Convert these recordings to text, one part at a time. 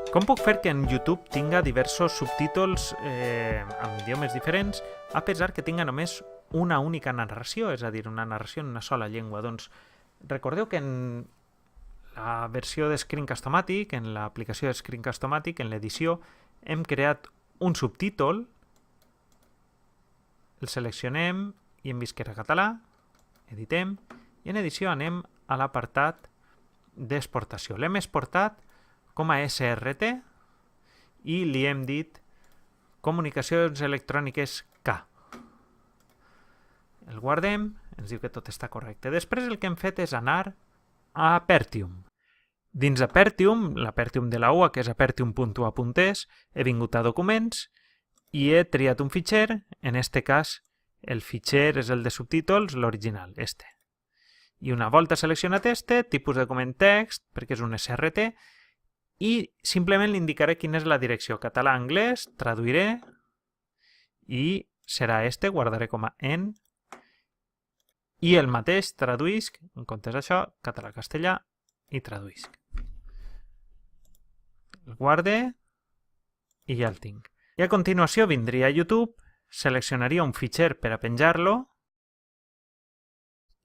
Com puc fer que en YouTube tinga diversos subtítols amb idiomes diferents, a pesar que tinga només una única narració, és a dir, una narració en una sola llengua? Doncs recordeu que en la versió de Screencast-O-Matic, en l'aplicació de Screencast-O-Matic, en l'edició, hem creat un subtítol, el seleccionem i hem vist que era català, editem, i en edició anem a l'apartat d'exportació. L'hem exportat com a SRT i li hem dit comunicacions electròniques K. El guardem, ens diu que tot està correcte. Després el que hem fet és anar a Apertium. Dins Apertium, l'Apertium de la UA, que és apertium.a.es, he vingut a Documents i he triat un fitxer, en este cas el fitxer és el de subtítols, l'original, este. I una volta seleccionat este, tipus de document text, perquè és un SRT, i simplement li indicaré quina és la direcció català-anglès, traduiré i serà este, guardaré com a en, i el mateix traduïsc, en comptes d'això, català-castellà i traduïsc. El guarde i ja el tinc. I a continuació vindria a YouTube, seleccionaria un fitxer per a penjar-lo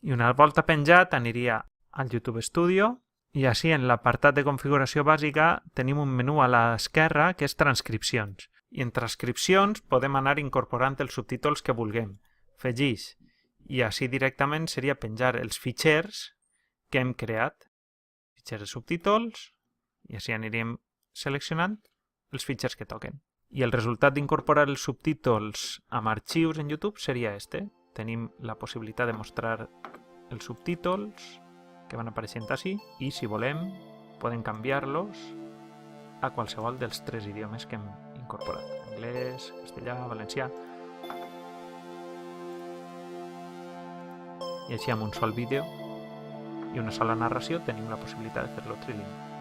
i una volta penjat aniria al YouTube Studio i així en l'apartat de configuració bàsica tenim un menú a l'esquerra que és transcripcions. I en transcripcions podem anar incorporant els subtítols que vulguem. Afegeix. I així directament seria penjar els fitxers que hem creat. Fitxers de subtítols i així aniríem seleccionant els fitxers que toquen. I el resultat d'incorporar els subtítols amb arxius en YouTube seria este. Tenim la possibilitat de mostrar els subtítols que van apareixent així i, si volem, podem canviar-los a qualsevol dels 3 idiomes que hem incorporat. Anglès, castellà, valencià. I així amb un sol vídeo i una sola narració tenim la possibilitat de fer-lo trilingüe.